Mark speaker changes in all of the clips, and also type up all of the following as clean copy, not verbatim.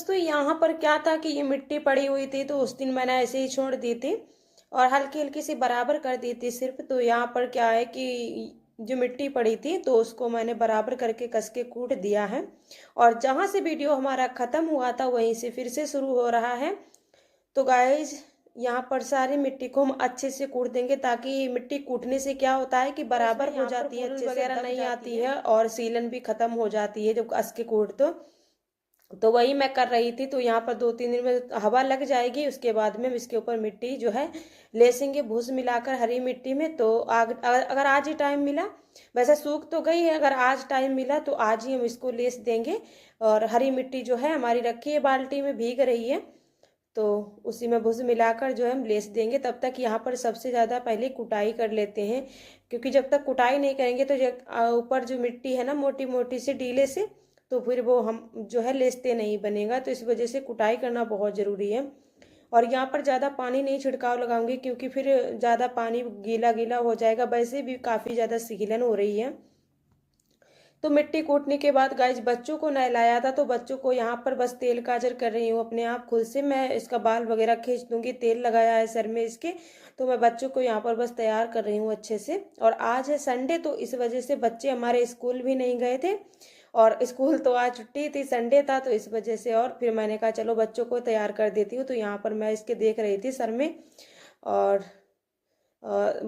Speaker 1: दोस्तों यहाँ पर क्या था कि ये मिट्टी पड़ी हुई थी, तो उस दिन मैंने ऐसे ही छोड़ दी थी और हल्की हल्की सी बराबर कर दी थी सिर्फ। तो यहाँ पर क्या है कि जो मिट्टी पड़ी थी तो उसको मैंने बराबर करके कस के कूट दिया है। और जहाँ से वीडियो हमारा ख़त्म हुआ था वहीं से फिर से शुरू हो रहा है। तो गाइज यहाँ पर सारी मिट्टी को हम अच्छे से कूट देंगे, ताकि मिट्टी कूटने से क्या होता है कि बराबर हो जाती है, अच्छे वगैरह नहीं आती है और सीलन भी खत्म हो जाती है जब कस के कूट तो वही मैं कर रही थी। तो यहाँ पर 2-3 दिन में हवा लग जाएगी, उसके बाद में इसके ऊपर मिट्टी जो है लेसेंगे भूस मिलाकर हरी मिट्टी में। तो अगर आज ही टाइम मिला, वैसे सूख तो गई है, अगर आज टाइम मिला तो आज ही हम इसको लेस देंगे। और हरी मिट्टी जो है हमारी रखी है बाल्टी में, भीग रही है, तो उसी में भूस मिलाकर जो है हम लेस देंगे। तब तक यहाँ पर सबसे ज़्यादा पहले कुटाई कर लेते हैं, क्योंकि जब तक कुटाई नहीं करेंगे तो ऊपर जो मिट्टी है ना मोटी मोटी से डीले से, तो फिर वो हम जो है लेसते नहीं बनेगा। तो इस वजह से कुटाई करना बहुत ज़रूरी है। और यहाँ पर ज़्यादा पानी नहीं छिड़काव लगाऊंगी, क्योंकि फिर ज़्यादा पानी गीला गीला हो जाएगा, वैसे भी काफ़ी ज़्यादा सीलन हो रही है। तो मिट्टी कूटने के बाद गाइज बच्चों को नहलाया था, तो बच्चों को यहाँ पर बस तेल काजर कर रही हूँ अपने आप खुद से। मैं इसका बाल वगैरह खींच दूंगी, तेल लगाया है सर में इसके। तो मैं बच्चों को यहाँ पर बस तैयार कर रही हूँ अच्छे से। और आज है संडे, तो इस वजह से बच्चे हमारे स्कूल भी नहीं गए थे, और स्कूल तो आज छुट्टी थी, संडे था, तो इस वजह से। और फिर मैंने कहा चलो बच्चों को तैयार कर देती हूँ। तो यहाँ पर मैं इसके देख रही थी सर में, और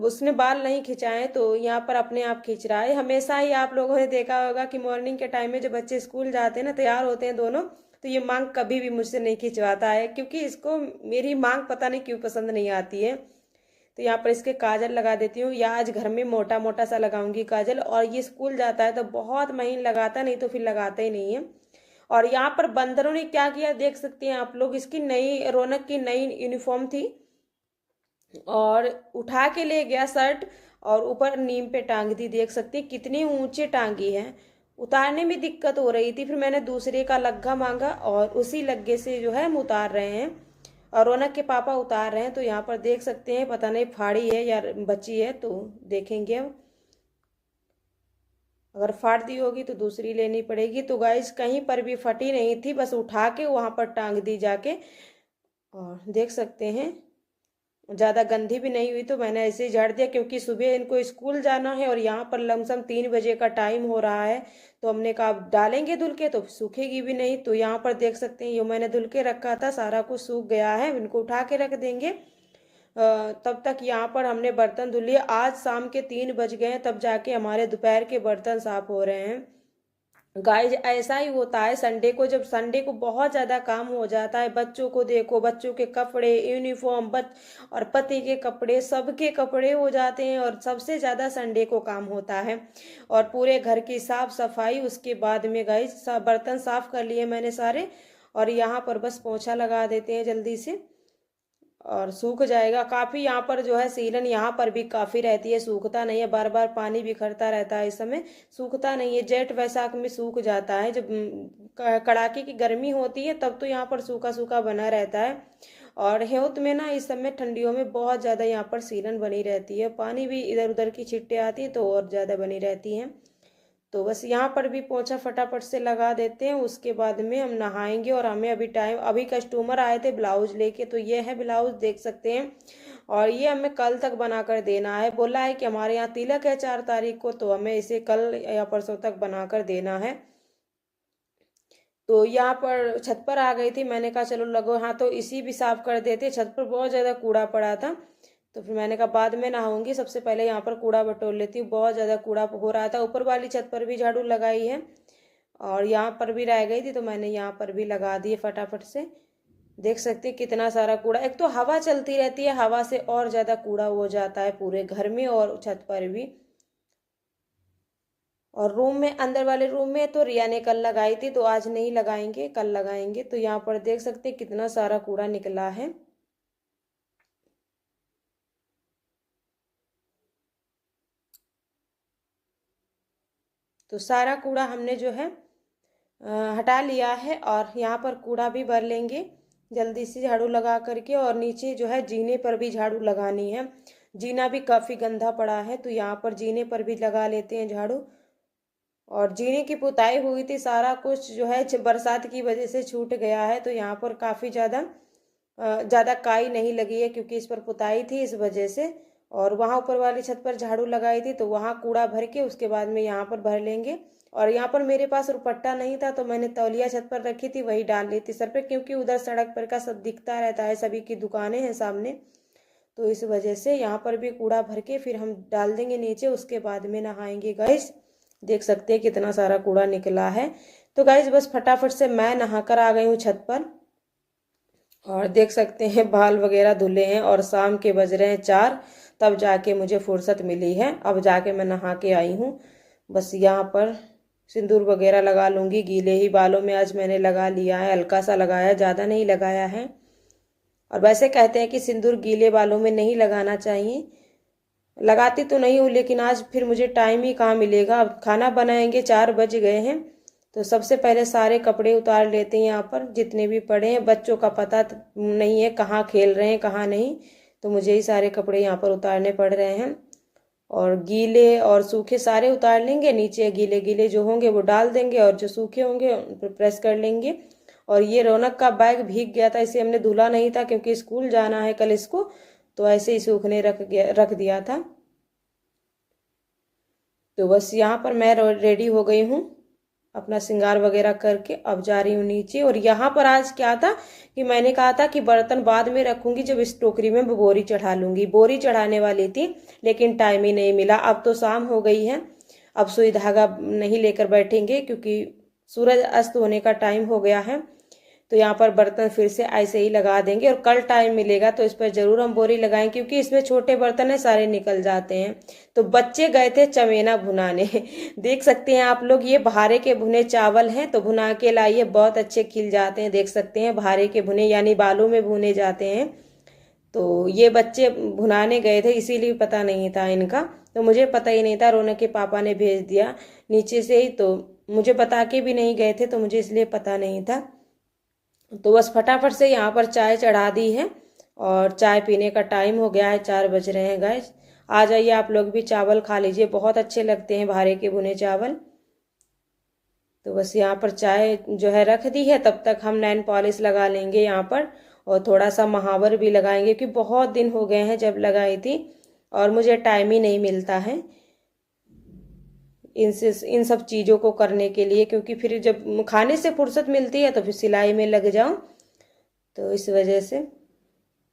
Speaker 1: उसने बाल नहीं खिंचाए, तो यहाँ पर अपने आप खींच रहा है। हमेशा ही आप लोगों ने देखा होगा कि मॉर्निंग के टाइम में जब बच्चे स्कूल जाते हैं ना, तैयार होते हैं दोनों, तो ये मांग कभी भी मुझसे नहीं खिंचवाता है, क्योंकि इसको मेरी मांग पता नहीं क्यों पसंद नहीं आती है। तो यहाँ पर इसके काजल लगा देती हूँ, या आज घर में मोटा मोटा सा लगाऊंगी काजल। और ये स्कूल जाता है तो बहुत महीन लगाता, नहीं तो फिर लगाता ही नहीं है। और यहाँ पर बंदरों ने क्या किया देख सकते हैं आप लोग, इसकी नई रौनक की नई यूनिफॉर्म थी और उठा के ले गया शर्ट, और ऊपर नीम पे टांग दी। देख सकते हैं कितनी ऊंचे टांगी है, उतारने में दिक्कत हो रही थी। फिर मैंने दूसरे का लग्गा मांगा और उसी लग्गे से जो है हम उतार रहे हैं, और रौनक के पापा उतार रहे हैं। तो यहाँ पर देख सकते हैं, पता नहीं फाड़ी है या बची है, तो देखेंगे अब। अगर फाड़ दी होगी तो दूसरी लेनी पड़ेगी। तो गाइस कहीं पर भी फटी नहीं थी, बस उठा के वहां पर टांग दी जाके। और देख सकते हैं ज़्यादा गंदी भी नहीं हुई, तो मैंने ऐसे ही झाड़ दिया, क्योंकि सुबह इनको स्कूल जाना है और यहाँ पर लमसम 3 बजे का टाइम हो रहा है। तो हमने कहा अब डालेंगे धुल के तो सूखेगी भी नहीं। तो यहाँ पर देख सकते हैं ये मैंने धुल के रखा था, सारा कुछ सूख गया है, इनको उठा के रख देंगे। तब तक यहाँ पर हमने बर्तन धुल लिए। आज शाम के 3 बज गए हैं, तब जाके हमारे दोपहर के बर्तन साफ हो रहे हैं। गाइज ऐसा ही होता है संडे को, जब संडे को बहुत ज़्यादा काम हो जाता है। बच्चों को देखो, बच्चों के कपड़े, यूनिफॉर्म, और पति के कपड़े, सबके कपड़े हो जाते हैं, और सबसे ज़्यादा संडे को काम होता है। और पूरे घर की साफ सफाई, उसके बाद में गाइज सब बर्तन साफ कर लिए मैंने सारे। और यहाँ पर बस पोछा लगा देते हैं जल्दी से, और सूख जाएगा। काफ़ी यहाँ पर जो है सीलन यहाँ पर भी काफ़ी रहती है, सूखता नहीं है, बार बार पानी बिखरता रहता है, इस समय सूखता नहीं है। जेठ वैसाख में सूख जाता है, जब कड़ाके की गर्मी होती है तब तो यहाँ पर सूखा सूखा बना रहता है। और हेउत में ना इस समय ठंडियों में बहुत ज़्यादा यहाँ पर सीलन बनी रहती है, पानी भी इधर उधर की छिट्टे आती है तो और ज़्यादा बनी रहती हैं। तो बस यहाँ पर भी पोंछा फटाफट से लगा देते हैं, उसके बाद में हम नहाएंगे। और हमें अभी कस्टमर आए थे ब्लाउज लेके, तो ये है ब्लाउज देख सकते हैं। और ये हमें कल तक बनाकर देना है, बोला है कि हमारे यहाँ तिलक है 4 तारीख को, तो हमें इसे कल या परसों तक बनाकर देना है। तो यहाँ पर छत पर आ गई थी, मैंने कहा चलो लगो हाँ तो इसी भी साफ कर देते। छत पर बहुत ज़्यादा कूड़ा पड़ा था, तो फिर मैंने कहा बाद में नहाऊंगी, सबसे पहले यहाँ पर कूड़ा बटोर लेती हूँ। बहुत ज़्यादा कूड़ा हो रहा था। ऊपर वाली छत पर भी झाड़ू लगाई है, और यहाँ पर भी रह गई थी, तो मैंने यहाँ पर भी लगा दिए फटाफट से। देख सकते हैं कितना सारा कूड़ा, एक तो हवा चलती रहती है, हवा से और ज़्यादा कूड़ा हो जाता है पूरे घर में और छत पर भी। और रूम में, अंदर वाले रूम में तो रिया ने कल लगाई थी, तो आज नहीं लगाएंगे, कल लगाएंगे। तो यहाँ पर देख सकते हैं कितना सारा कूड़ा निकला है। तो सारा कूड़ा हमने जो है हटा लिया है, और यहाँ पर कूड़ा भी भर लेंगे जल्दी से झाड़ू लगा करके। और नीचे जो है जीने पर भी झाड़ू लगानी है, जीना भी काफ़ी गंदा पड़ा है, तो यहाँ पर जीने पर भी लगा लेते हैं झाड़ू। और जीने की पुताई हुई थी, सारा कुछ जो है बरसात की वजह से छूट गया है। तो यहाँ पर काफ़ी ज़्यादा काई नहीं लगी है क्योंकि इस पर पुताई थी इस वजह से। और वहाँ ऊपर वाली छत पर झाड़ू लगाई थी तो वहाँ कूड़ा भर के उसके बाद में यहाँ पर भर लेंगे। और यहाँ पर मेरे पास रुपट्टा नहीं था तो मैंने तौलिया छत पर रखी थी, वही डाल ली थी सर पे, क्योंकि उधर सड़क पर का सब दिखता रहता है, सभी की दुकानें हैं सामने। तो इस वजह से यहाँ पर भी कूड़ा भर के फिर हम डाल देंगे नीचे, उसके बाद में नहाएंगे। गाइस देख सकते हैं कितना सारा कूड़ा निकला है। तो गाइस बस फटाफट से मैं नहाकर आ गई हूँ छत पर, और देख सकते हैं बाल वगैरह धुले हैं और शाम के बज रहे हैं 4, तब जाके मुझे फुर्सत मिली है। अब जाके मैं नहा के आई हूँ। बस यहाँ पर सिंदूर वगैरह लगा लूँगी, गीले ही बालों में आज मैंने लगा लिया है, हल्का सा लगाया, ज़्यादा नहीं लगाया है। और वैसे कहते हैं कि सिंदूर गीले बालों में नहीं लगाना चाहिए, लगाती तो नहीं हूँ लेकिन आज फिर मुझे टाइम ही कहाँ मिलेगा। अब खाना बनाएंगे, 4 बज गए हैं। तो सबसे पहले सारे कपड़े उतार लेते हैं, यहाँ पर जितने भी पड़े हैं। बच्चों का पता नहीं है कहाँ खेल रहे हैं कहाँ नहीं, तो मुझे ही सारे कपड़े यहाँ पर उतारने पड़ रहे हैं। और गीले और सूखे सारे उतार लेंगे, नीचे गीले गीले जो होंगे वो डाल देंगे और जो सूखे होंगे उन पर प्रेस कर लेंगे। और ये रौनक का बैग भीग गया था, इसे हमने धुला नहीं था क्योंकि स्कूल जाना है कल इसको, तो ऐसे ही सूखने रख दिया था। तो बस यहाँ पर मैं रेडी हो गई हूँ अपना श्रृंगार वगैरह करके, अब जा रही हूँ नीचे। और यहाँ पर आज क्या था कि मैंने कहा था कि बर्तन बाद में रखूंगी, जब इस टोकरी में बोरी चढ़ा लूंगी। बोरी चढ़ाने वाली थी लेकिन टाइम ही नहीं मिला। अब तो शाम हो गई है, अब सुई धागा नहीं लेकर बैठेंगे क्योंकि सूरज अस्त होने का टाइम हो गया है। तो यहाँ पर बर्तन फिर से ऐसे ही लगा देंगे और कल टाइम मिलेगा तो इस पर जरूर हम बोरी लगाएं, क्योंकि इसमें छोटे बर्तन है, सारे निकल जाते हैं। तो बच्चे गए थे चमेना भुनाने देख सकते हैं आप लोग, ये भारे के भुने चावल हैं, तो भुना के लाइए, बहुत अच्छे खिल जाते हैं। देख सकते हैं भारे के भुने यानी बालों में भुने जाते हैं। तो ये बच्चे भुनाने गए थे, इसीलिए पता नहीं था इनका, तो मुझे पता ही नहीं था, रौनक के पापा ने भेज दिया नीचे से ही, तो मुझे बता के भी नहीं गए थे, तो मुझे इसलिए पता नहीं था। तो बस फटाफट से यहाँ पर चाय चढ़ा दी है और चाय पीने का टाइम हो गया है, 4 बज रहे हैं। गाइस आ जाइए आप लोग भी, चावल खा लीजिए, बहुत अच्छे लगते हैं भारे के भुने चावल। तो बस यहाँ पर चाय जो है रख दी है, तब तक हम नेल पॉलिश लगा लेंगे यहाँ पर, और थोड़ा सा महावर भी लगाएंगे क्योंकि बहुत दिन हो गए हैं जब लगाई थी और मुझे टाइम ही नहीं मिलता है इन सब चीज़ों को करने के लिए, क्योंकि फिर जब खाने से फुर्सत मिलती है तो फिर सिलाई में लग जाऊं, तो इस वजह से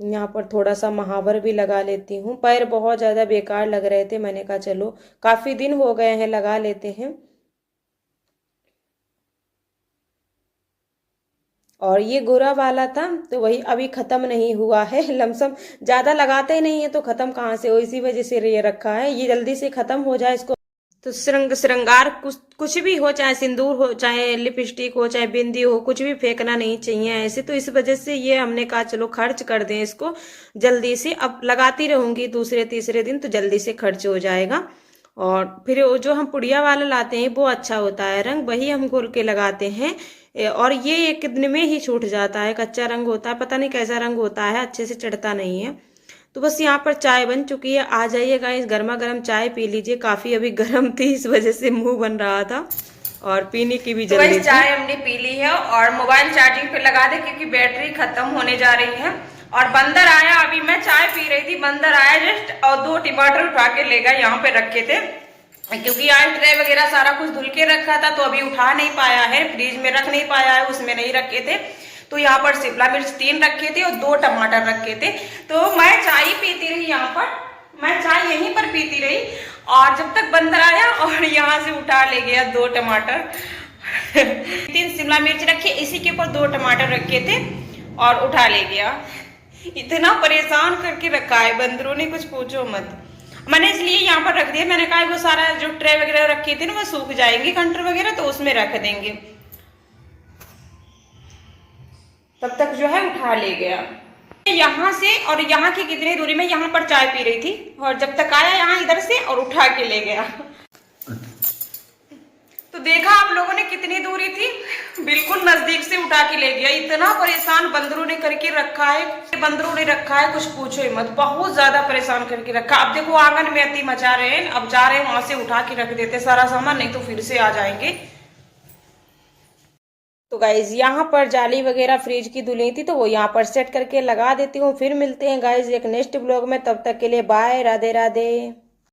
Speaker 1: यहाँ पर थोड़ा सा महावर भी लगा लेती हूँ। पैर बहुत ज़्यादा बेकार लग रहे थे, मैंने कहा चलो काफ़ी दिन हो गए हैं लगा लेते हैं। और ये गोरा वाला था तो वही अभी ख़त्म नहीं हुआ है, लमसम ज़्यादा लगाते ही नहीं है तो ख़त्म कहाँ से हो, इसी वजह से ये रखा है, ये जल्दी से ख़त्म हो जाए इसको। तो श्रृंगार कुछ भी हो, चाहे सिंदूर हो, चाहे लिपस्टिक हो, चाहे बिंदी हो, कुछ भी फेंकना नहीं चाहिए ऐसे। तो इस वजह से ये हमने कहा चलो खर्च कर दें इसको जल्दी से, अब लगाती रहूंगी दूसरे तीसरे दिन तो जल्दी से खर्च हो जाएगा। और फिर जो हम पुड़िया वाला लाते हैं वो अच्छा होता है रंग, वही हम घोल के लगाते हैं और ये 1 दिन में ही छूट जाता है, कच्चा रंग होता है, पता नहीं कैसा रंग होता है, अच्छे से चढ़ता नहीं है। तो बस यहाँ पर चाय बन चुकी है, आ जाइएगा, इस गर्मा गर्म चाय पी लीजिए। काफी अभी गर्म थी इस वजह से मुंह बन रहा था और पीने की भी जल्दी। तो चाय हमने पी ली है और मोबाइल चार्जिंग पे लगा दे क्योंकि बैटरी खत्म होने जा रही है। और बंदर आया, अभी मैं चाय पी रही थी, बंदर आया जस्ट और 2 टमाटर उठा के ले गया, यहाँ पे रखे थे क्योंकि आज ट्रे वगैरह सारा कुछ धुल के रखा था तो अभी उठा नहीं पाया है, फ्रिज में रख नहीं पाया है, उसमें नहीं रखे थे। तो यहाँ पर शिमला मिर्च 3 रखे थे और 2 टमाटर रखे थे। तो मैं चाय पीती रही, यहाँ पर मैं चाय यहीं पर पीती रही और जब तक बंदर आया और यहाँ से उठा ले गया 2 टमाटर 3 शिमला मिर्च रखे, इसी के ऊपर 2 टमाटर रखे थे और उठा ले गया। इतना परेशान करके रखा है बंदरों ने, कुछ पूछो मत। मैंने इसलिए यहाँ पर रख दिया, मैंने कहा वो सारा जो ट्रे वगैरह रखे थे ना वो सूख जाएंगे कंटर वगैरह, तो उसमें रख देंगे, तब तक जो है उठा ले गया। यहाँ से और यहाँ की कितनी दूरी में यहाँ पर चाय पी रही थी और जब तक आया यहाँ इधर से और उठा के ले गया। तो तो देखा आप लोगों ने कितनी दूरी थी, बिल्कुल नजदीक से उठा के ले गया। इतना परेशान बंदरों ने करके रखा है, बंदरों ने रखा है, कुछ पूछो ही मत, बहुत ज्यादा परेशान करके रखा। अब देखो आंगन में अति मचा रहे हैं, अब जा रहे हैं वहां से उठा के रख देते सारा सामान, नहीं तो फिर से आ जाएंगे। तो गाइज यहाँ पर जाली वगैरह फ्रिज की धुली थी, तो वो यहाँ पर सेट करके लगा देती हूँ। फिर मिलते हैं गाइज एक नेक्स्ट ब्लॉग में, तब तक के लिए बाय, राधे राधे।